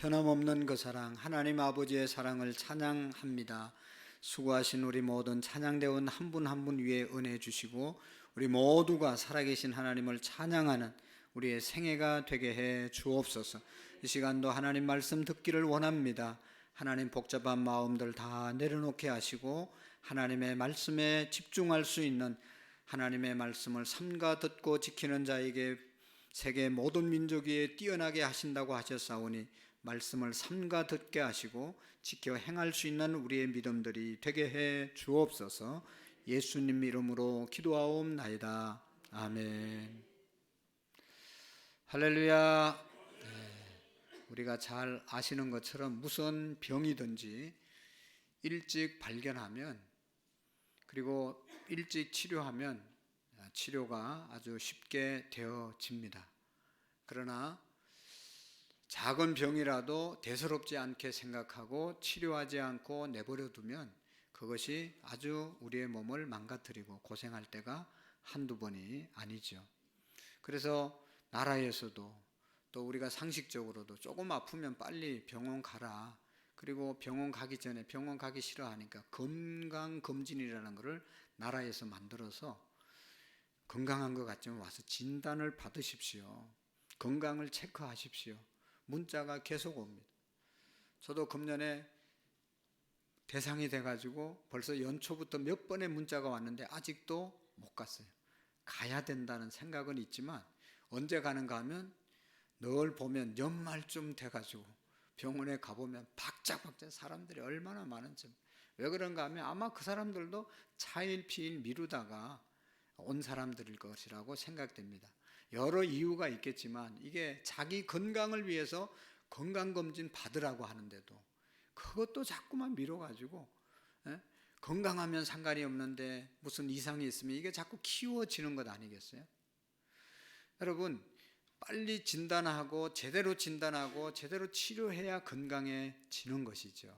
변함없는 그 사랑, 하나님 아버지의 사랑을 찬양합니다. 수고하신 우리 모든 찬양대원 한 분 한 분 위에 은혜 주시고 우리 모두가 살아계신 하나님을 찬양하는 우리의 생애가 되게 해 주옵소서. 이 시간도 하나님 말씀 듣기를 원합니다. 하나님 복잡한 마음들 다 내려놓게 하시고 하나님의 말씀에 집중할 수 있는, 하나님의 말씀을 삼가 듣고 지키는 자에게 세계 모든 민족 위에 뛰어나게 하신다고 하셨사오니 말씀을 삼가 듣게 하시고 지켜 행할 수 있는 우리의 믿음들이 되게 해 주옵소서. 예수님 이름으로 기도하옵나이다. 아멘. 할렐루야. 우리가 잘 아시는 것처럼 무슨 병이든지 일찍 발견하면, 그리고 일찍 치료하면 치료가 아주 쉽게 되어집니다. 그러나 작은 병이라도 대수롭지 않게 생각하고 치료하지 않고 내버려 두면 그것이 아주 우리의 몸을 망가뜨리고 고생할 때가 한두 번이 아니죠. 그래서 나라에서도 또 우리가 상식적으로도 조금 아프면 빨리 병원 가라, 그리고 병원 가기 전에, 병원 가기 싫어하니까 건강검진이라는 것을 나라에서 만들어서 건강한 것 같지만 와서 진단을 받으십시오. 건강을 체크하십시오. 문자가 계속 옵니다. 저도 금년에 대상이 돼가지고 벌써 연초부터 몇 번의 문자가 왔는데 아직도 못 갔어요. 가야 된다는 생각은 있지만 언제 가는가 하면 늘 보면 연말쯤 돼가지고 병원에 가보면 박짝박짝 사람들이 얼마나 많은지. 왜 그런가 하면 아마 그 사람들도 차일피일 미루다가 온 사람들일 것이라고 생각됩니다. 여러 이유가 있겠지만 이게 자기 건강을 위해서 건강검진 받으라고 하는데도 그것도 자꾸만 미뤄가지고, 건강하면 상관이 없는데 무슨 이상이 있으면 이게 자꾸 키워지는 것 아니겠어요? 여러분, 빨리 진단하고 제대로 진단하고 제대로 치료해야 건강해지는 것이죠.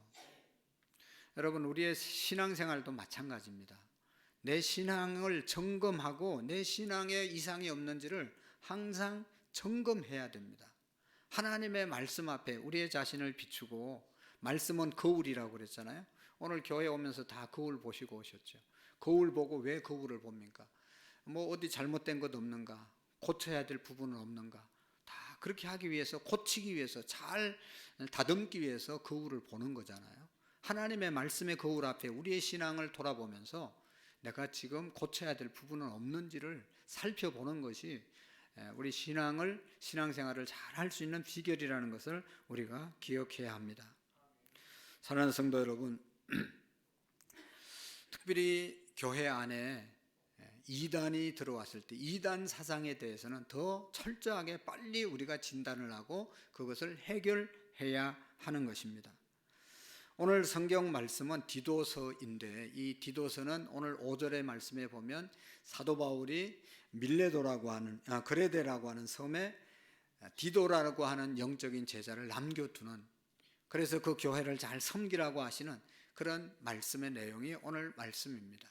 여러분, 우리의 신앙생활도 마찬가지입니다. 내 신앙을 점검하고 내 신앙에 이상이 없는지를 항상 점검해야 됩니다. 하나님의 말씀 앞에 우리의 자신을 비추고, 말씀은 거울이라고 그랬잖아요. 오늘 교회 오면서 다 거울 보시고 오셨죠. 거울 보고 왜 거울을 봅니까? 뭐 어디 잘못된 것 없는가? 고쳐야 될 부분은 없는가? 다 그렇게 하기 위해서, 고치기 위해서, 잘 다듬기 위해서 거울을 보는 거잖아요. 하나님의 말씀의 거울 앞에 우리의 신앙을 돌아보면서 내가 지금 고쳐야 될 부분은 없는지를 살펴보는 것이 우리 신앙생활을 잘 할 수 있는 비결이라는 것을 우리가 기억해야 합니다. 사랑하는 성도 여러분, 특별히 교회 안에 이단이 들어왔을 때 이단 사상에 대해서는 더 철저하게 빨리 우리가 진단을 하고 그것을 해결해야 하는 것입니다. 오늘 성경 말씀은 디도서인데, 이 디도서는 오늘 5절의 말씀에 보면 사도 바울이 그레데라고 하는 섬에 디도라고 하는 영적인 제자를 남겨두는, 그래서 그 교회를 잘 섬기라고 하시는 그런 말씀의 내용이 오늘 말씀입니다.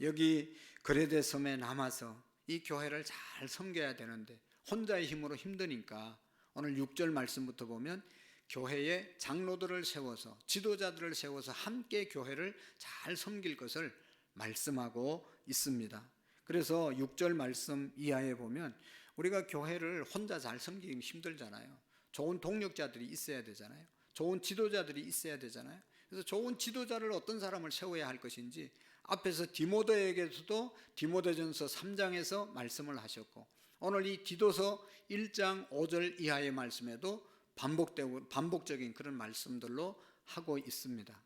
여기 그레데 섬에 남아서 이 교회를 잘 섬겨야 되는데 혼자의 힘으로 힘드니까 오늘 6절 말씀부터 보면 교회에 장로들을 세워서, 지도자들을 세워서 함께 교회를 잘 섬길 것을 말씀하고 있습니다. 그래서 6절 말씀 이하에 보면 우리가 교회를 혼자 잘 섬기기 힘들잖아요. 좋은 동력자들이 있어야 되잖아요. 좋은 지도자들이 있어야 되잖아요. 그래서 좋은 지도자를 어떤 사람을 세워야 할 것인지 앞에서 디모데에게서도 디모데전서 3장에서 말씀을 하셨고, 오늘 이 디도서 1장 5절 이하의 말씀에도 반복적인 그런 말씀들로 하고 있습니다.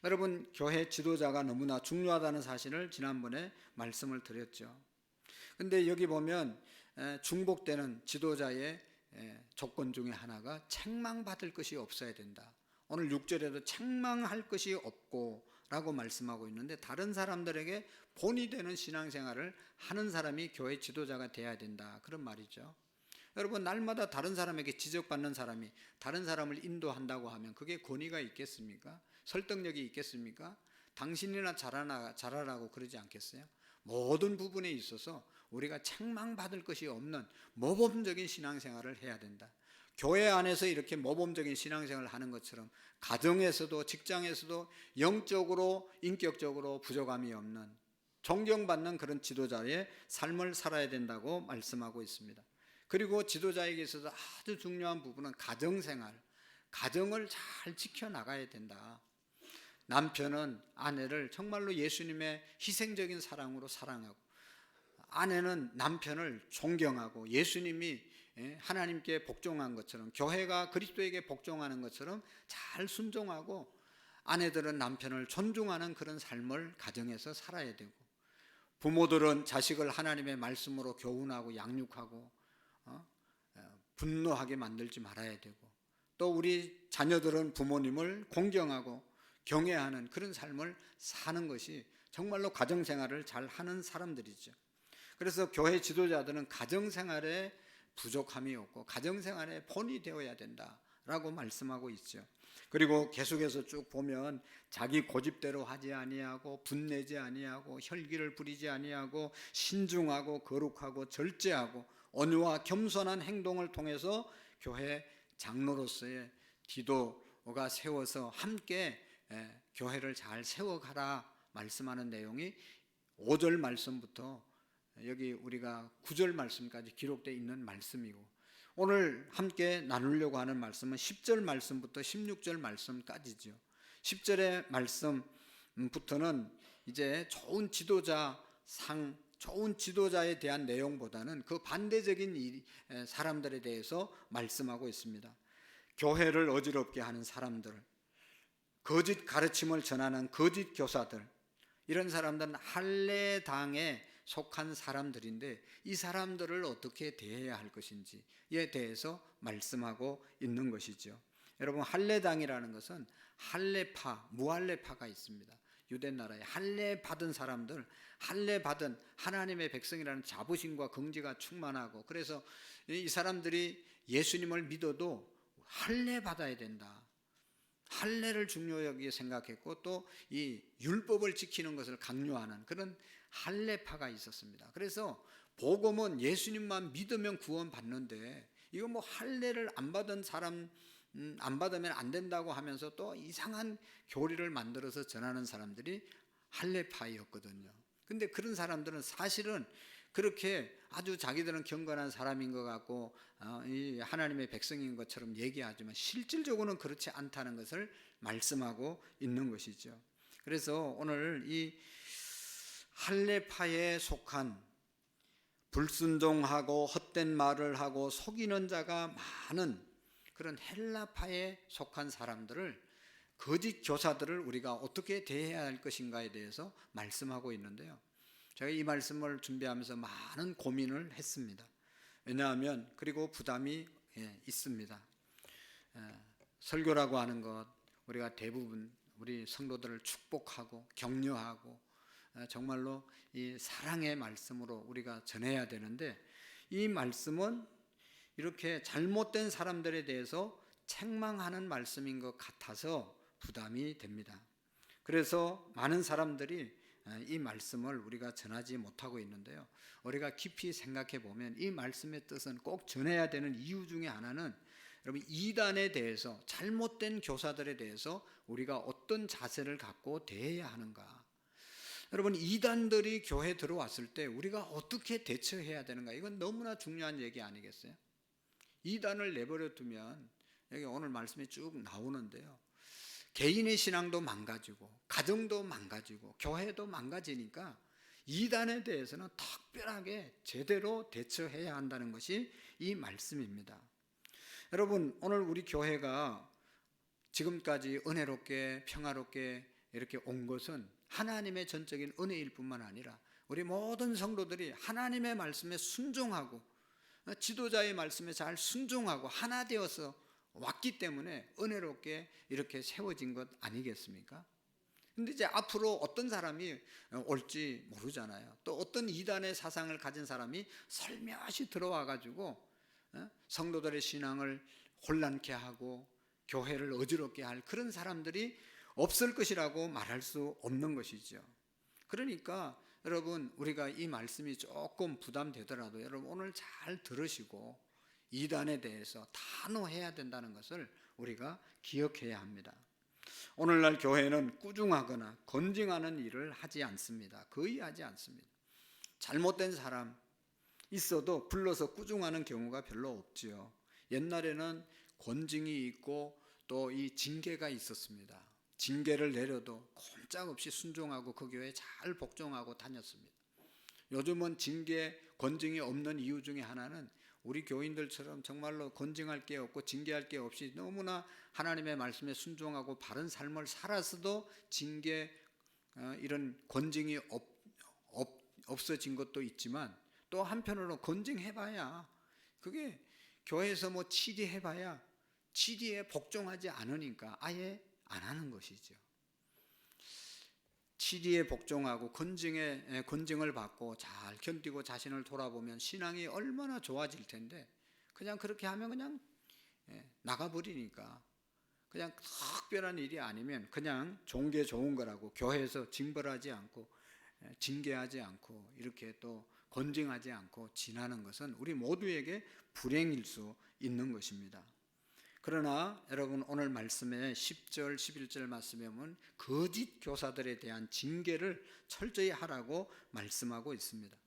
여러분, 교회 지도자가 너무나 중요하다는 사실을 지난번에 말씀을 드렸죠. 근데 여기 보면 중복되는 지도자의 조건 중에 하나가 책망받을 것이 없어야 된다. 오늘 6절에도 책망할 것이 없고 라고 말씀하고 있는데, 다른 사람들에게 본이 되는 신앙생활을 하는 사람이 교회 지도자가 돼야 된다, 그런 말이죠. 여러분, 날마다 다른 사람에게 지적받는 사람이 다른 사람을 인도한다고 하면 그게 권위가 있겠습니까? 설득력이 있겠습니까? 당신이나 잘하라고 그러지 않겠어요? 모든 부분에 있어서 우리가 책망받을 것이 없는 모범적인 신앙생활을 해야 된다. 교회 안에서 이렇게 모범적인 신앙생활을 하는 것처럼 가정에서도 직장에서도 영적으로 인격적으로 부족함이 없는 존경받는 그런 지도자의 삶을 살아야 된다고 말씀하고 있습니다. 그리고 지도자에게 있어서 아주 중요한 부분은 가정생활, 가정을 잘 지켜나가야 된다. 남편은 아내를 정말로 예수님의 희생적인 사랑으로 사랑하고, 아내는 남편을 존경하고 예수님이 하나님께 복종한 것처럼, 교회가 그리스도에게 복종하는 것처럼 잘 순종하고, 아내들은 남편을 존중하는 그런 삶을 가정에서 살아야 되고, 부모들은 자식을 하나님의 말씀으로 교훈하고 양육하고 분노하게 만들지 말아야 되고, 또 우리 자녀들은 부모님을 공경하고 경외하는 그런 삶을 사는 것이 정말로 가정생활을 잘 하는 사람들이죠. 그래서 교회 지도자들은 가정생활에 부족함이 없고 가정생활의 본이 되어야 된다라고 말씀하고 있죠. 그리고 계속해서 쭉 보면 자기 고집대로 하지 아니하고 분내지 아니하고 혈기를 부리지 아니하고 신중하고 거룩하고 절제하고 온유와 겸손한 행동을 통해서 교회 장로로서의 디도가 세워서 함께 교회를 잘 세워가라 말씀하는 내용이 5절 말씀부터 여기 우리가 9절 말씀까지 기록되어 있는 말씀이고, 오늘 함께 나누려고 하는 말씀은 10절 말씀부터 16절 말씀까지죠. 10절의 말씀부터는 이제 좋은 지도자에 대한 내용보다는 그 반대적인 사람들에 대해서 말씀하고 있습니다. 교회를 어지럽게 하는 사람들, 거짓 가르침을 전하는 거짓 교사들, 이런 사람들은 할례당에 속한 사람들인데 이 사람들을 어떻게 대해야 할 것인지에 대해서 말씀하고 있는 것이죠. 여러분, 할례당이라는 것은 할례파, 무할례파가 있습니다. 유대 나라에 할례 받은 사람들, 할례 받은 하나님의 백성이라는 자부심과 긍지가 충만하고, 그래서 이 사람들이 예수님을 믿어도 할례 받아야 된다, 할례를 중요하게 생각했고, 또 이 율법을 지키는 것을 강요하는 그런 할례파가 있었습니다. 그래서 복음은 예수님만 믿으면 구원받는데, 이거 뭐 할례를 안 받은 사람 안 받으면 안 된다고 하면서 또 이상한 교리를 만들어서 전하는 사람들이 할례파였거든요. 근데 그런 사람들은 사실은 그렇게 아주 자기들은 경건한 사람인 것 같고 이 하나님의 백성인 것처럼 얘기하지만 실질적으로는 그렇지 않다는 것을 말씀하고 있는 것이죠. 그래서 오늘 이 할례파에 속한 불순종하고 헛된 말을 하고 속이는 자가 많은 그런 헬라파에 속한 사람들을, 거짓 교사들을 우리가 어떻게 대해야 할 것인가에 대해서 말씀하고 있는데요. 제가 이 말씀을 준비하면서 많은 고민을 했습니다. 왜냐하면 그리고 부담이 있습니다. 설교라고 하는 것, 우리가 대부분 우리 성도들을 축복하고 격려하고 정말로 이 사랑의 말씀으로 우리가 전해야 되는데, 이 말씀은 이렇게 잘못된 사람들에 대해서 책망하는 말씀인 것 같아서 부담이 됩니다. 그래서 많은 사람들이 이 말씀을 우리가 전하지 못하고 있는데요, 우리가 깊이 생각해 보면 이 말씀의 뜻은 꼭 전해야 되는 이유 중에 하나는, 여러분, 이단에 대해서, 잘못된 교사들에 대해서 우리가 어떤 자세를 갖고 대해야 하는가. 여러분, 이단들이 교회에 들어왔을 때 우리가 어떻게 대처해야 되는가, 이건 너무나 중요한 얘기 아니겠어요? 이단을 내버려 두면, 여기 오늘 말씀이 쭉 나오는데요, 개인의 신앙도 망가지고 가정도 망가지고 교회도 망가지니까 이단에 대해서는 특별하게 제대로 대처해야 한다는 것이 이 말씀입니다. 여러분, 오늘 우리 교회가 지금까지 은혜롭게 평화롭게 이렇게 온 것은 하나님의 전적인 은혜일 뿐만 아니라 우리 모든 성도들이 하나님의 말씀에 순종하고 지도자의 말씀에 잘 순종하고 하나 되어서 왔기 때문에 은혜롭게 이렇게 세워진 것 아니겠습니까? 근데 이제 앞으로 어떤 사람이 올지 모르잖아요. 또 어떤 이단의 사상을 가진 사람이 설며시 들어와 가지고 성도들의 신앙을 혼란케 하고 교회를 어지럽게 할 그런 사람들이 없을 것이라고 말할 수 없는 것이죠. 그러니까 여러분, 우리가 이 말씀이 조금 부담되더라도 여러분 오늘 잘 들으시고 이단에 대해서 단호해야 된다는 것을 우리가 기억해야 합니다. 오늘날 교회는 꾸중하거나 건징하는 일을 하지 않습니다. 거의 하지 않습니다. 잘못된 사람 있어도 불러서 꾸중하는 경우가 별로 없지요. 옛날에는 권징이 있고 또 이 징계가 있었습니다. 징계를 내려도 꼼짝없이 순종하고 그 교회에 잘 복종하고 다녔습니다. 요즘은 징계, 권징이 없는 이유 중에 하나는 우리 교인들처럼 정말로 권징할 게 없고 징계할 게 없이 너무나 하나님의 말씀에 순종하고 바른 삶을 살아서도 징계, 이런 권징이 없어진 것도 있지만, 또 한편으로 권징해봐야, 그게 교회에서 뭐 치리해봐야 치리에 복종하지 않으니까 아예 안 하는 것이죠. 치리에 복종하고 권징을 받고 잘 견디고 자신을 돌아보면 신앙이 얼마나 좋아질 텐데, 그냥 그렇게 하면 그냥 나가버리니까, 그냥 특별한 일이 아니면 그냥 좋은 게 좋은 거라고 교회에서 징벌하지 않고 징계하지 않고 이렇게 또 권징하지 않고 지나는 것은 우리 모두에게 불행일 수 있는 것입니다. 그러나 여러분, 오늘 말씀에 10절 11절 말씀에 보면 거짓 교사들에 대한 징계를 철저히 하라고 말씀하고 있습니다.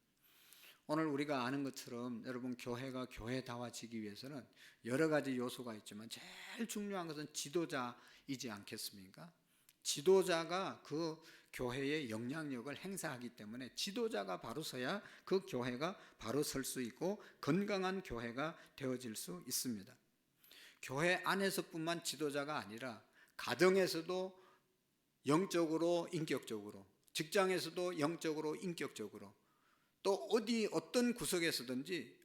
오늘 우리가 아는 것처럼 여러분, 교회가 교회다워지기 위해서는 여러 가지 요소가 있지만 제일 중요한 것은 지도자이지 않겠습니까? 지도자가 그 교회의 영향력을 행사하기 때문에 지도자가 바로 서야 그 교회가 바로 설 수 있고 건강한 교회가 되어질 수 있습니다. 교회 안에서뿐만 지도자가 아니라 가정에서도 영적으로 인격적으로, 직장에서도 영적으로 인격적으로, 또 어떤 구석에서든지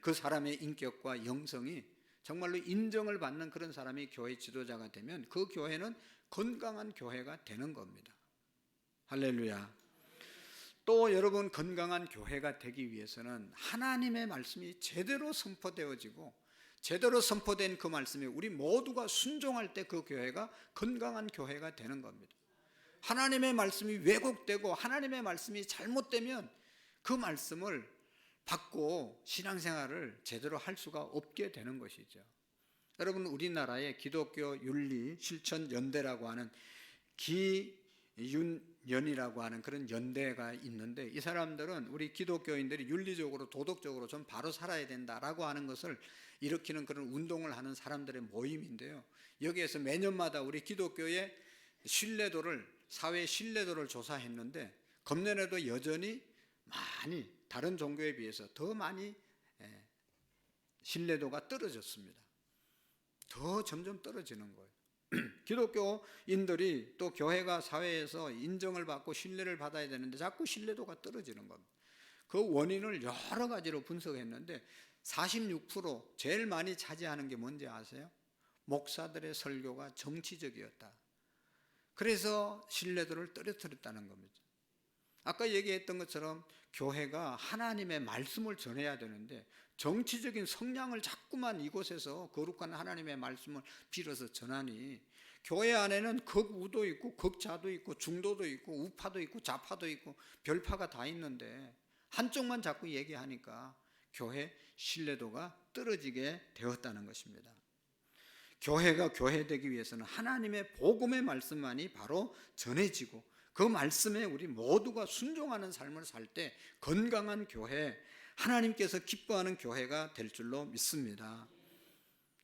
그 사람의 인격과 영성이 정말로 인정을 받는 그런 사람이 교회 지도자가 되면 그 교회는 건강한 교회가 되는 겁니다. 할렐루야. 또 여러분, 건강한 교회가 되기 위해서는 하나님의 말씀이 제대로 선포되어지고, 제대로 선포된 그 말씀에 우리 모두가 순종할 때 그 교회가 건강한 교회가 되는 겁니다. 하나님의 말씀이 왜곡되고 하나님의 말씀이 잘못되면 그 말씀을 받고 신앙생활을 제대로 할 수가 없게 되는 것이죠. 여러분, 우리나라의 기독교 윤리 실천 연대라고 하는 기윤연이라고 하는 그런 연대가 있는데, 이 사람들은 우리 기독교인들이 윤리적으로 도덕적으로 좀 바로 살아야 된다라고 하는 것을 일으키는 그런 운동을 하는 사람들의 모임인데요, 여기에서 매년마다 우리 기독교의 신뢰도를, 사회 신뢰도를 조사했는데 금년에도 여전히 많이 다른 종교에 비해서 더 많이 신뢰도가 떨어졌습니다. 더 점점 떨어지는 거예요. 기독교인들이 또 교회가 사회에서 인정을 받고 신뢰를 받아야 되는데 자꾸 신뢰도가 떨어지는 겁니다. 그 원인을 여러 가지로 분석했는데 46% 제일 많이 차지하는 게 뭔지 아세요? 목사들의 설교가 정치적이었다. 그래서 신뢰도를 떨어뜨렸다는 겁니다. 아까 얘기했던 것처럼 교회가 하나님의 말씀을 전해야 되는데 정치적인 성량을 자꾸만 이곳에서 거룩한 하나님의 말씀을 빌어서 전하니, 교회 안에는 극우도 있고 극좌도 있고 중도도 있고 우파도 있고 좌파도 있고 별파가 다 있는데 한쪽만 자꾸 얘기하니까 교회 신뢰도가 떨어지게 되었다는 것입니다. 교회가 교회되기 위해서는 하나님의 복음의 말씀만이 바로 전해지고 그 말씀에 우리 모두가 순종하는 삶을 살 때 건강한 교회, 하나님께서 기뻐하는 교회가 될 줄로 믿습니다.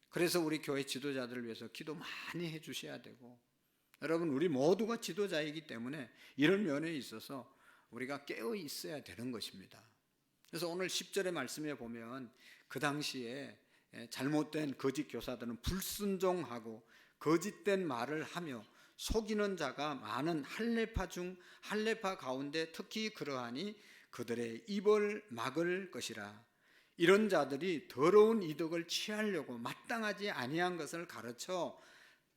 그래서 우리 교회 지도자들을 위해서 기도 많이 해주셔야 되고, 여러분, 우리 모두가 지도자이기 때문에 이런 면에 있어서 우리가 깨어 있어야 되는 것입니다. 그래서 오늘 10절의 말씀에 보면 그 당시에 잘못된 거짓 교사들은 불순종하고 거짓된 말을 하며 속이는 자가 많은 할례파 가운데 특히 그러하니 그들의 입을 막을 것이라. 이런 자들이 더러운 이득을 취하려고 마땅하지 아니한 것을 가르쳐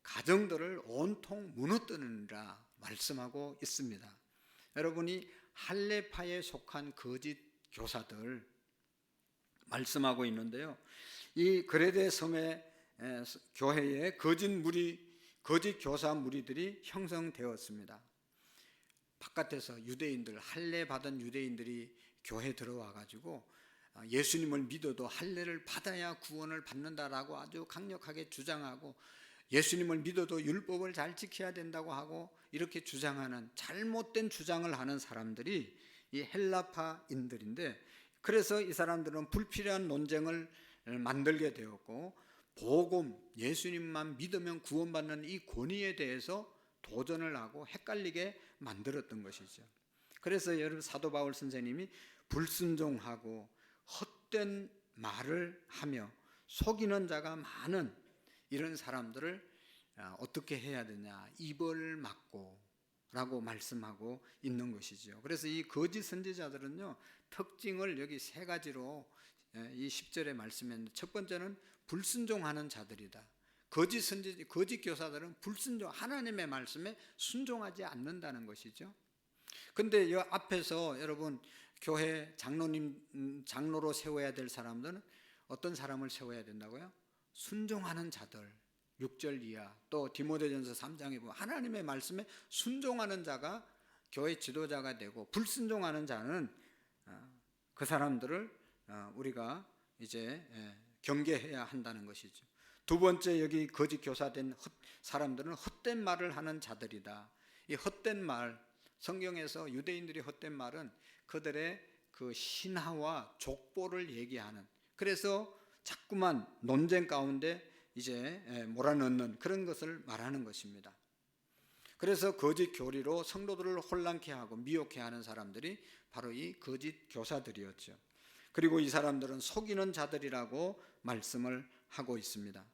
가정들을 온통 무너뜨리느라 말씀하고 있습니다. 여러분이 할례파에 속한 거짓 교사들 말씀하고 있는데요, 이 그레데 섬의 교회에 거짓 교사 무리들이 형성되었습니다. 바깥에서 유대인들, 할례 받은 유대인들이 교회 들어와 가지고 예수님을 믿어도 할례를 받아야 구원을 받는다라고 아주 강력하게 주장하고, 예수님을 믿어도 율법을 잘 지켜야 된다고 하고 이렇게 주장하는 잘못된 주장을 하는 사람들이 이 헬라파인들인데, 그래서 이 사람들은 불필요한 논쟁을 만들게 되었고, 복음, 예수님만 믿으면 구원받는 이 권위에 대해서 도전을 하고 헷갈리게 만들었던 것이죠. 그래서 여러분, 사도 바울 선생님이 불순종하고 헛된 말을 하며 속이는 자가 많은 이런 사람들을 어떻게 해야 되냐, 입을 막고 라고 말씀하고 있는 것이죠. 그래서 이 거짓 선지자들은요, 특징을 여기 세 가지로 이 10절의 말씀에, 첫 번째는 불순종하는 자들이다. 거짓 교사들은 불순종, 하나님의 말씀에 순종하지 않는다는 것이죠. 근데 이 앞에서 여러분, 교회 장로로 세워야 될 사람들은 어떤 사람을 세워야 된다고요? 순종하는 자들. 6절 이하, 또 디모데전서 3장에 보면 하나님의 말씀에 순종하는 자가 교회 지도자가 되고, 불순종하는 자는 그 사람들을 우리가 이제 경계해야 한다는 것이죠. 두 번째, 여기 거짓 교사된 사람들은 헛된 말을 하는 자들이다. 이 헛된 말, 성경에서 유대인들이 헛된 말은 그들의 그 신화와 족보를 얘기하는, 그래서 자꾸만 논쟁 가운데 이제 몰아넣는 그런 것을 말하는 것입니다. 그래서 거짓 교리로 성도들을 혼란케 하고 미혹해 하는 사람들이 바로 이 거짓 교사들이었죠. 그리고 이 사람들은 속이는 자들이라고 말씀을 하고 있습니다.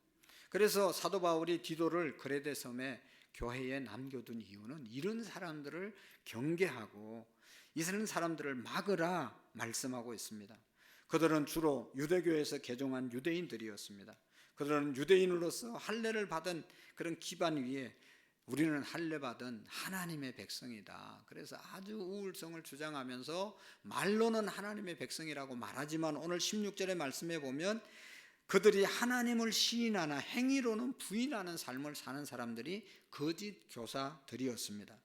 그래서 사도 바울이 디도를 그레데 섬에 교회에 남겨둔 이유는 이런 사람들을 경계하고 이런 사람들을 막으라 말씀하고 있습니다. 그들은 주로 유대교에서 개종한 유대인들이었습니다. 그들은 유대인으로서 할례를 받은 그런 기반 위에 우리는 할례 받은 하나님의 백성이다. 그래서 아주 우월성을 주장하면서 말로는 하나님의 백성이라고 말하지만, 오늘 16절의 말씀에 보면 그들이 하나님을 시인하나 행위로는 부인하는 삶을 사는 사람들이 거짓 교사들이었습니다.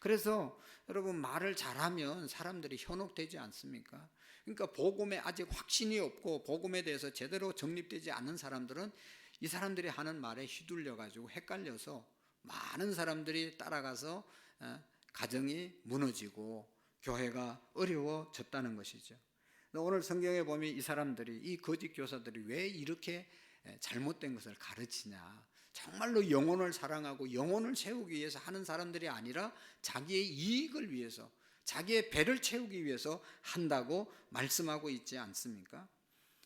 그래서 여러분, 말을 잘하면 사람들이 현혹되지 않습니까? 그러니까 복음에 아직 확신이 없고 복음에 대해서 제대로 정립되지 않은 사람들은 이 사람들이 하는 말에 휘둘려 가지고 헷갈려서 많은 사람들이 따라가서 가정이 무너지고 교회가 어려워졌다는 것이죠. 오늘 성경에 보면 이 사람들이, 이 거짓 교사들이 왜 이렇게 잘못된 것을 가르치냐, 정말로 영혼을 사랑하고 영혼을 세우기 위해서 하는 사람들이 아니라 자기의 이익을 위해서, 자기의 배를 채우기 위해서 한다고 말씀하고 있지 않습니까?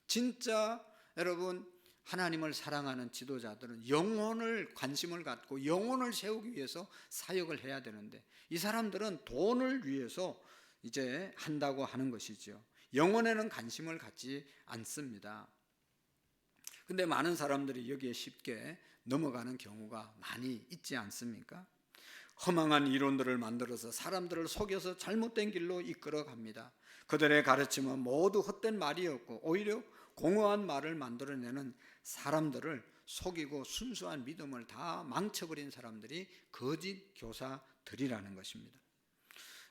진짜 여러분, 하나님을 사랑하는 지도자들은 영혼을 관심을 갖고 영혼을 세우기 위해서 사역을 해야 되는데, 이 사람들은 돈을 위해서 이제 한다고 하는 것이죠. 영혼에는 관심을 갖지 않습니다. 근데 많은 사람들이 여기에 쉽게 넘어가는 경우가 많이 있지 않습니까? 허망한 이론들을 만들어서 사람들을 속여서 잘못된 길로 이끌어 갑니다. 그들의 가르침은 모두 헛된 말이었고 오히려 공허한 말을 만들어내는 사람들을 속이고 순수한 믿음을 다 망쳐버린 사람들이 거짓 교사들이라는 것입니다.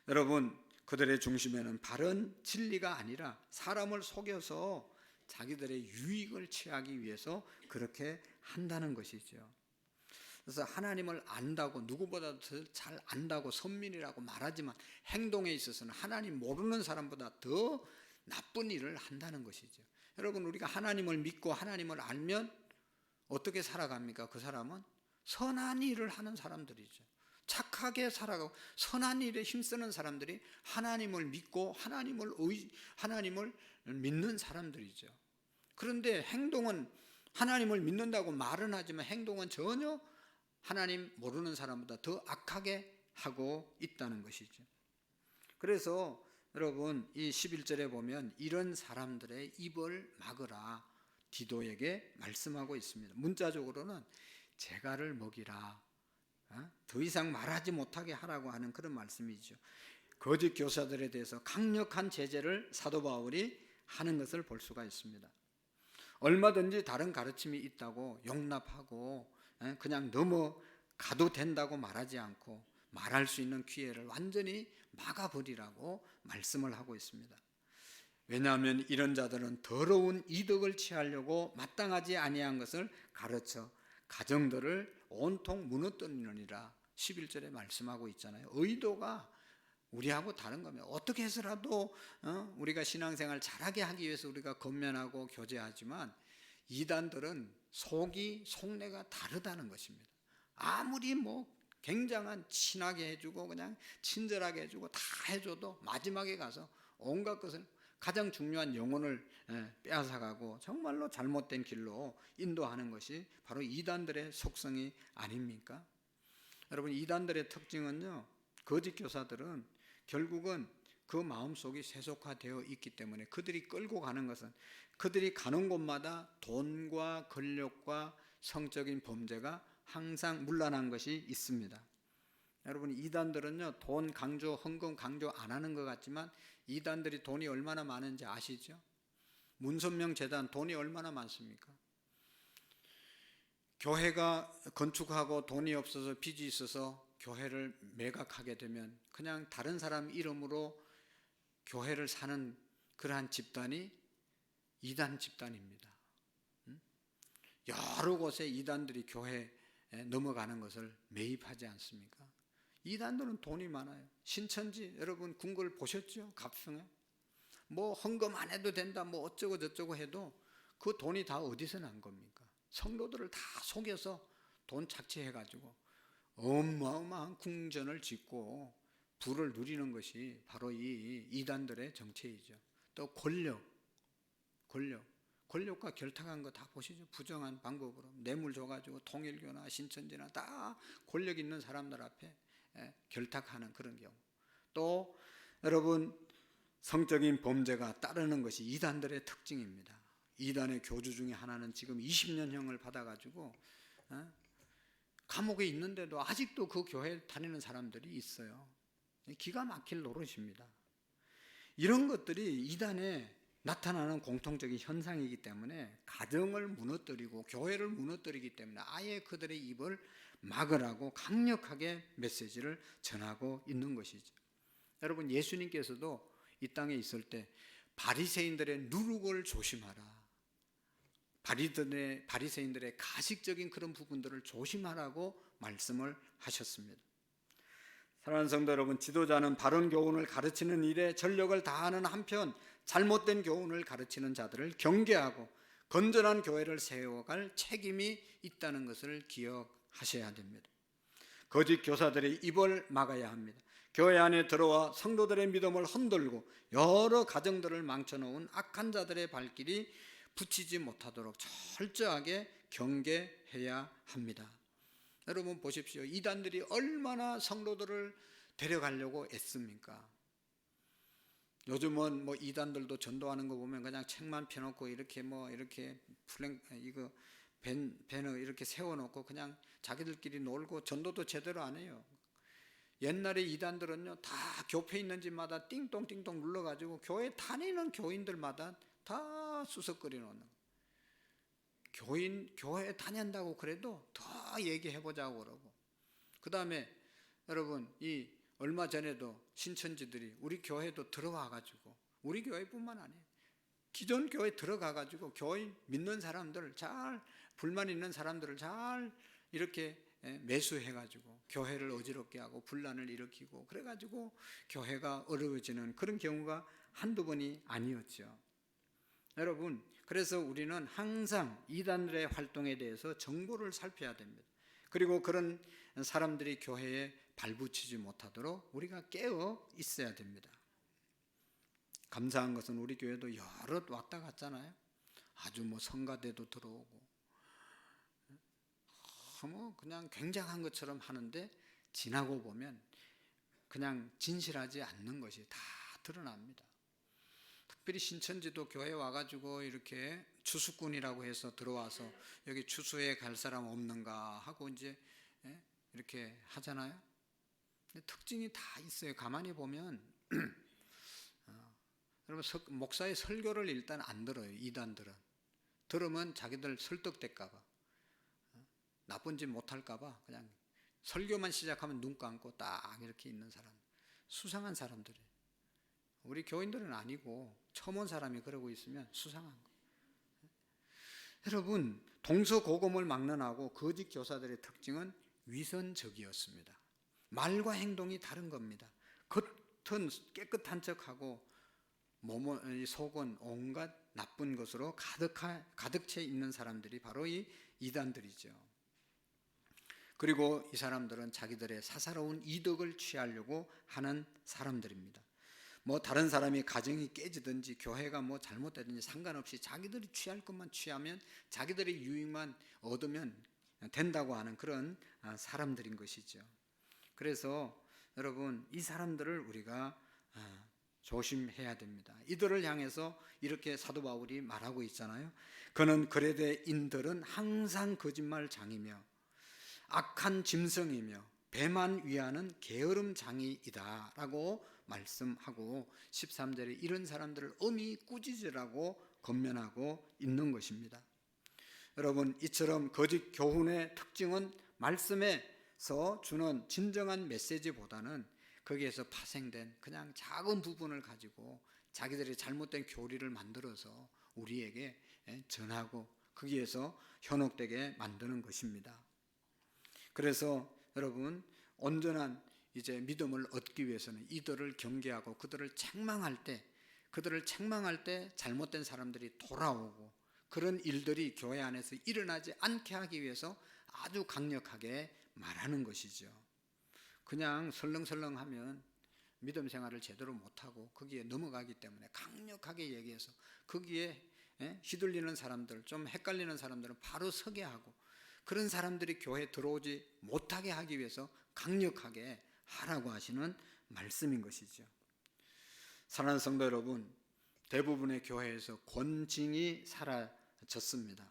여러분, 그들의 중심에는 바른 진리가 아니라 사람을 속여서 자기들의 유익을 취하기 위해서 그렇게 한다는 것이죠. 그래서 하나님을 안다고, 누구보다 더 잘 안다고 선민이라고 말하지만 행동에 있어서는 하나님 모르는 사람보다 더 나쁜 일을 한다는 것이죠. 여러분, 우리가 하나님을 믿고 하나님을 알면 어떻게 살아갑니까? 그 사람은 선한 일을 하는 사람들이죠. 착하게 살아가고 선한 일에 힘쓰는 사람들이 하나님을 믿고 하나님을 믿는 사람들이죠. 그런데 행동은 하나님을 믿는다고 말은 하지만 행동은 전혀 하나님 모르는 사람보다 더 악하게 하고 있다는 것이죠. 그래서 여러분, 이 11절에 보면 이런 사람들의 입을 막으라 디도에게 말씀하고 있습니다. 문자적으로는 재갈을 먹이라, 더 이상 말하지 못하게 하라고 하는 그런 말씀이죠. 거짓 교사들에 대해서 강력한 제재를 사도 바울이 하는 것을 볼 수가 있습니다. 얼마든지 다른 가르침이 있다고 용납하고 그냥 넘어가도 된다고 말하지 않고 말할 수 있는 기회를 완전히 막아버리라고 말씀을 하고 있습니다. 왜냐하면 이런 자들은 더러운 이득을 취하려고 마땅하지 아니한 것을 가르쳐 가정들을 온통 무너뜨리느니라. 11절에 말씀하고 있잖아요. 의도가 우리하고 다른 거면 어떻게 해서라도 우리가 신앙생활 잘하게 하기 위해서 우리가 건면하고 교제하지만 이단들은 속내가 다르다는 것입니다. 아무리 뭐 굉장한 친하게 해주고 그냥 친절하게 해주고 다 해줘도 마지막에 가서 온갖 것을 가장 중요한 영혼을 빼앗아가고 정말로 잘못된 길로 인도하는 것이 바로 이단들의 속성이 아닙니까? 여러분, 이단들의 특징은요, 거짓 교사들은 결국은 그 마음속이 세속화되어 있기 때문에 그들이 끌고 가는 것은 그들이 가는 곳마다 돈과 권력과 성적인 범죄가 항상 문란한 것이 있습니다. 여러분, 이단들은요, 돈 강조, 헌금 강조 안 하는 것 같지만 이단들이 돈이 얼마나 많은지 아시죠? 문선명 재단 돈이 얼마나 많습니까? 교회가 건축하고 돈이 없어서 빚이 있어서 교회를 매각하게 되면 그냥 다른 사람 이름으로 교회를 사는 그러한 집단이 이단 집단입니다. 여러 곳에 이단들이 교회에 넘어가는 것을 매입하지 않습니까? 이단들은 돈이 많아요. 신천지 여러분 궁궐 보셨죠? 갑승에 뭐 헌금 안 해도 된다 뭐 어쩌고 저쩌고 해도 그 돈이 다 어디서 난 겁니까? 성도들을 다 속여서 돈 착취해가지고 어마어마한 궁전을 짓고 부를 누리는 것이 바로 이 이단들의 정체이죠. 또 권력과 결탁한 거 다 보시죠. 부정한 방법으로 뇌물 줘가지고 통일교나 신천지나 다 권력 있는 사람들 앞에 결탁하는 그런 경우. 또 여러분, 성적인 범죄가 따르는 것이 이단들의 특징입니다. 이단의 교주 중에 하나는 지금 20년형을 받아가지고 감옥에 있는데도 아직도 그 교회 다니는 사람들이 있어요. 기가 막힐 노릇입니다. 이런 것들이 이단에 나타나는 공통적인 현상이기 때문에 가정을 무너뜨리고 교회를 무너뜨리기 때문에 아예 그들의 입을 막으라고 강력하게 메시지를 전하고 있는 것이죠. 여러분, 예수님께서도 이 땅에 있을 때 바리새인들의 누룩을 조심하라, 바리새인들의 가식적인 그런 부분들을 조심하라고 말씀을 하셨습니다. 사랑하는 성도 여러분, 지도자는 바른 교훈을 가르치는 일에 전력을 다하는 한편 잘못된 교훈을 가르치는 자들을 경계하고 건전한 교회를 세워갈 책임이 있다는 것을 기억하셔야 됩니다. 거짓 교사들의 입을 막아야 합니다. 교회 안에 들어와 성도들의 믿음을 흔들고 여러 가정들을 망쳐놓은 악한 자들의 발길이 붙이지 못하도록 철저하게 경계해야 합니다. 여러분 보십시오. 이단들이 얼마나 성도들을 데려가려고 애씁니까? 요즘은 뭐 이단들도 전도하는 거 보면 그냥 책만 펴놓고 이렇게 배너 이렇게 세워놓고 그냥 자기들끼리 놀고 전도도 제대로 안 해요. 옛날에 이단들은요, 다 교회 있는 집마다 띵동띵동 눌러가지고 교회 다니는 교인들마다 다 수석거려 놓는 거예요. 교회 다닌다고 그래도 더 얘기해보자고 그러고, 그 다음에 여러분, 이 얼마 전에도 신천지들이 우리 교회도 들어와가지고, 우리 교회뿐만 아니에요, 기존 교회 들어가가지고 교회 믿는 사람들 잘, 불만 있는 사람들을 잘 이렇게 매수해가지고 교회를 어지럽게 하고 분란을 일으키고 그래가지고 교회가 어려워지는 그런 경우가 한두 번이 아니었죠. 여러분, 그래서 우리는 항상 이단들의 활동에 대해서 정보를 살펴야 됩니다. 그리고 그런 사람들이 교회에 발붙이지 못하도록 우리가 깨어 있어야 됩니다. 감사한 것은 우리 교회도 여러 왔다 갔잖아요. 아주 뭐 성가대도 들어오고 뭐 그냥 굉장한 것처럼 하는데 지나고 보면 그냥 진실하지 않는 것이 다 드러납니다. 특별히 신천지도 교회 와가지고 이렇게 추수꾼이라고 해서 들어와서 여기 추수에 갈 사람 없는가 하고 이제 이렇게 하잖아요. 근데 특징이 다 있어요. 가만히 보면 여러분, 목사의 설교를 일단 안 들어요. 이단들은 들으면 자기들 설득될까봐, 나쁜 짓 못할까봐 그냥 설교만 시작하면 눈 감고 딱 이렇게 있는 사람, 수상한 사람들이에요. 우리 교인들은 아니고 처음 온 사람이 그러고 있으면 수상한 거예요. 여러분, 동서고금을 막론하고 거짓 교사들의 특징은 위선적이었습니다. 말과 행동이 다른 겁니다. 겉은 깨끗한 척하고 속은 온갖 나쁜 것으로 가득 채 있는 사람들이 바로 이 이단들이죠. 그리고 이 사람들은 자기들의 사사로운 이득을 취하려고 하는 사람들입니다. 다른 사람이 가정이 깨지든지 교회가 잘못되든지 상관없이 자기들이 취할 것만 취하면 자기들의 유익만 얻으면 된다고 하는 그런 사람들인 것이죠. 그래서 여러분, 이 사람들을 우리가 조심해야 됩니다. 이들을 향해서 이렇게 사도 바울이 말하고 있잖아요. 그는 그레데인들은 항상 거짓말장이며 악한 짐승이며 배만 위하는 게으름장이이다 라고 말씀하고 13절에 이런 사람들을 엄히 꾸짖으라고 권면하고 있는 것입니다. 여러분, 이처럼 거짓 교훈의 특징은 말씀에서 주는 진정한 메시지보다는 거기에서 파생된 그냥 작은 부분을 가지고 자기들이 잘못된 교리를 만들어서 우리에게 전하고 거기에서 현혹되게 만드는 것입니다. 그래서 여러분, 온전한 이제 믿음을 얻기 위해서는 이들을 경계하고 그들을 책망할 때 잘못된 사람들이 돌아오고 그런 일들이 교회 안에서 일어나지 않게 하기 위해서 아주 강력하게 말하는 것이죠. 그냥 설렁설렁하면 믿음 생활을 제대로 못하고 거기에 넘어가기 때문에 강력하게 얘기해서 거기에 휘둘리는 사람들, 좀 헷갈리는 사람들은 바로 서게 하고 그런 사람들이 교회에 들어오지 못하게 하기 위해서 강력하게 하라고 하시는 말씀인 것이죠. 사랑하는 성도 여러분, 대부분의 교회에서 권징이 사라졌습니다.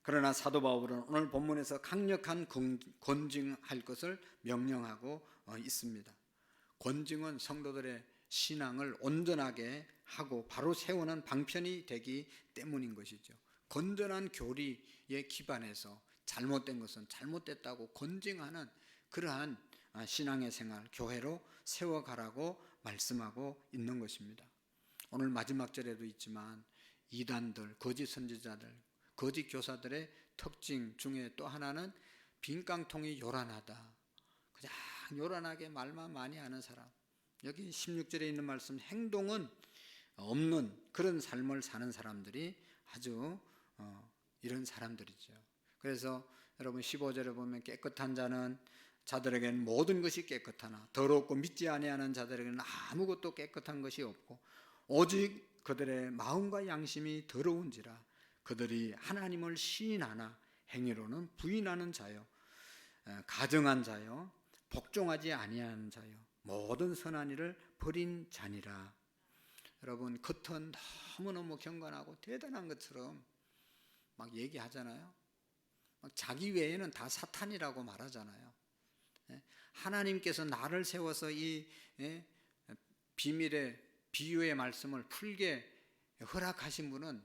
그러나 사도 바울은 오늘 본문에서 강력한 권징할 것을 명령하고 있습니다. 권징은 성도들의 신앙을 온전하게 하고 바로 세우는 방편이 되기 때문인 것이죠. 건전한 교리에 기반해서 잘못된 것은 잘못됐다고 권징하는 그러한 신앙의 생활, 교회로 세워가라고 말씀하고 있는 것입니다. 오늘 마지막 절에도 있지만 이단들, 거짓 선지자들, 거짓 교사들의 특징 중에 또 하나는 빈깡통이 요란하다. 그냥 요란하게 말만 많이 하는 사람. 여기 16절에 있는 말씀, 행동은 없는 그런 삶을 사는 사람들이 아주 이런 사람들이죠. 그래서 여러분 15절에 보면 깨끗한 자들에게는 모든 것이 깨끗하나 더럽고 믿지 아니하는 자들에게는 아무것도 깨끗한 것이 없고 오직 그들의 마음과 양심이 더러운지라 그들이 하나님을 시인하나 행위로는 부인하는 자요 가증한 자요 복종하지 아니하는 자요 모든 선한 일을 버린 자니라. 여러분, 겉은 너무너무 경건하고 대단한 것처럼 막 얘기하잖아요. 막 자기 외에는 다 사탄이라고 말하잖아요. 하나님께서 나를 세워서 이 비밀의 비유의 말씀을 풀게 허락하신 분은,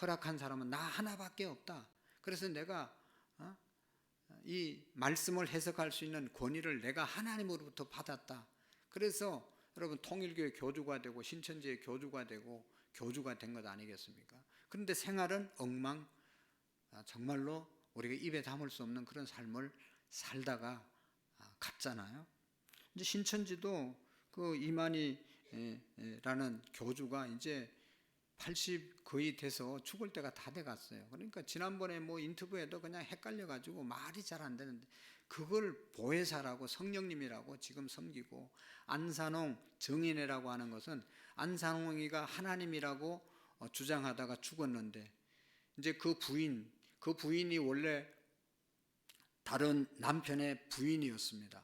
허락한 사람은 나 하나밖에 없다. 그래서 내가 이 말씀을 해석할 수 있는 권위를 내가 하나님으로부터 받았다. 그래서 여러분 통일교의 교주가 되고 신천지의 교주가 되고 교주가 된 것 아니겠습니까? 그런데 생활은 엉망, 정말로 우리가 입에 담을 수 없는 그런 삶을 살다가 갔잖아요. 이제 신천지도 그 이만희라는 교주가 이제 80 거의 돼서 죽을 때가 다 돼갔어요. 그러니까 지난번에 인터뷰에도 그냥 헷갈려가지고 말이 잘 안 되는데 그걸 보혜사라고 성령님이라고 지금 섬기고, 안산홍 정인회라고 하는 것은 안산홍이가 하나님이라고 주장하다가 죽었는데 이제 그 부인이 원래 다른 남편의 부인이었습니다.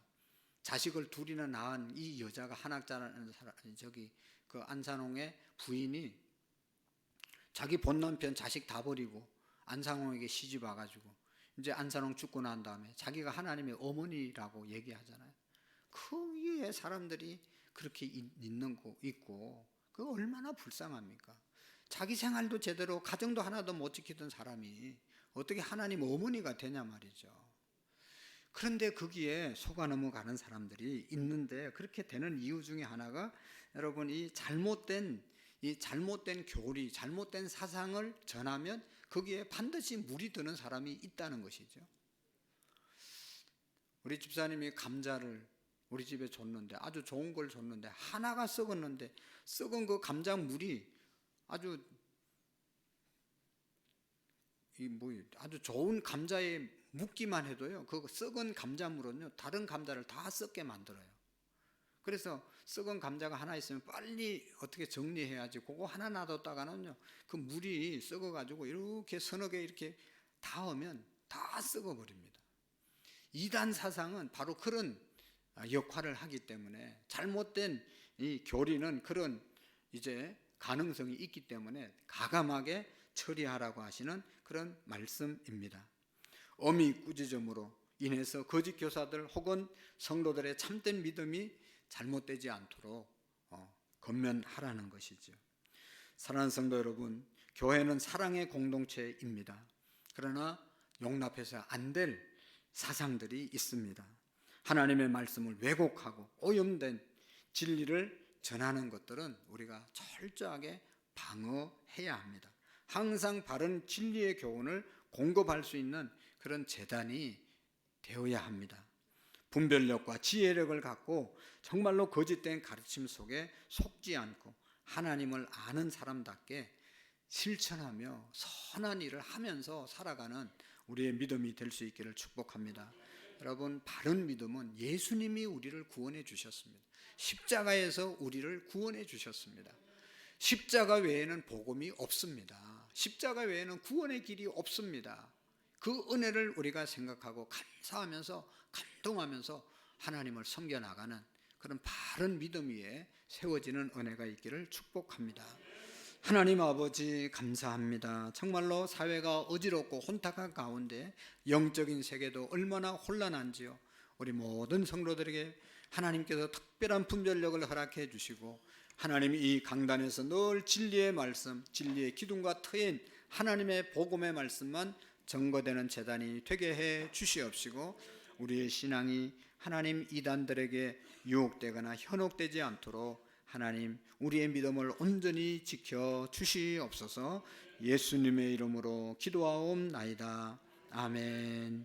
자식을 둘이나 낳은 이 여자가 한학자라는 사람, 그 안산홍의 부인이 자기 본 남편 자식 다 버리고 안산홍에게 시집 와가지고 이제 안산홍 죽고 난 다음에 자기가 하나님의 어머니라고 얘기하잖아요. 그 위에 사람들이 그렇게 있고 그 얼마나 불쌍합니까? 자기 생활도 제대로 가정도 하나도 못 지키던 사람이 어떻게 하나님 어머니가 되냐 말이죠. 그런데 거기에 속아 넘어가는 사람들이 있는데, 그렇게 되는 이유 중에 하나가 여러분 이 잘못된 교리, 잘못된 사상을 전하면 거기에 반드시 물이 드는 사람이 있다는 것이죠. 우리 집사님이 감자를 우리 집에 줬는데, 아주 좋은 걸 줬는데 하나가 썩었는데, 썩은 그 감자 물이 아주 아주 좋은 감자에 묻기만 해도요, 그 썩은 감자물은요 다른 감자를 다 썩게 만들어요. 그래서 썩은 감자가 하나 있으면 빨리 어떻게 정리해야지, 그거 하나 놔뒀다가는요 그 물이 썩어가지고 이렇게 서너 개 이렇게 닿으면 다 썩어버립니다. 이단 사상은 바로 그런 역할을 하기 때문에, 잘못된 이 교리는 그런 이제 가능성이 있기 때문에 가감하게 처리하라고 하시는 그런 말씀입니다. 어미 꾸짖음으로 인해서 거짓 교사들 혹은 성도들의 참된 믿음이 잘못되지 않도록 건면하라는 것이죠. 사랑하는 성도 여러분, 교회는 사랑의 공동체입니다. 그러나 용납해서 안 될 사상들이 있습니다. 하나님의 말씀을 왜곡하고 오염된 진리를 전하는 것들은 우리가 철저하게 방어해야 합니다. 항상 바른 진리의 교훈을 공급할 수 있는 그런 재단이 되어야 합니다. 분별력과 지혜력을 갖고 정말로 거짓된 가르침 속에 속지 않고 하나님을 아는 사람답게 실천하며 선한 일을 하면서 살아가는 우리의 믿음이 될 수 있기를 축복합니다. 여러분, 바른 믿음은 예수님이 우리를 구원해 주셨습니다. 십자가에서 우리를 구원해 주셨습니다. 십자가 외에는 복음이 없습니다. 십자가 외에는 구원의 길이 없습니다. 그 은혜를 우리가 생각하고 감사하면서 감동하면서 하나님을 섬겨나가는 그런 바른 믿음 위에 세워지는 은혜가 있기를 축복합니다. 하나님 아버지, 감사합니다. 정말로 사회가 어지럽고 혼탁한 가운데 영적인 세계도 얼마나 혼란한지요. 우리 모든 성도들에게 하나님께서 특별한 분별력을 허락해 주시고, 하나님이 이 강단에서 늘 진리의 말씀, 진리의 기둥과 터인 하나님의 복음의 말씀만 증거되는 재단이 되게 해 주시옵시고, 우리의 신앙이 하나님 이단들에게 유혹되거나 현혹되지 않도록 하나님 우리의 믿음을 온전히 지켜 주시옵소서. 예수님의 이름으로 기도하옵나이다. 아멘.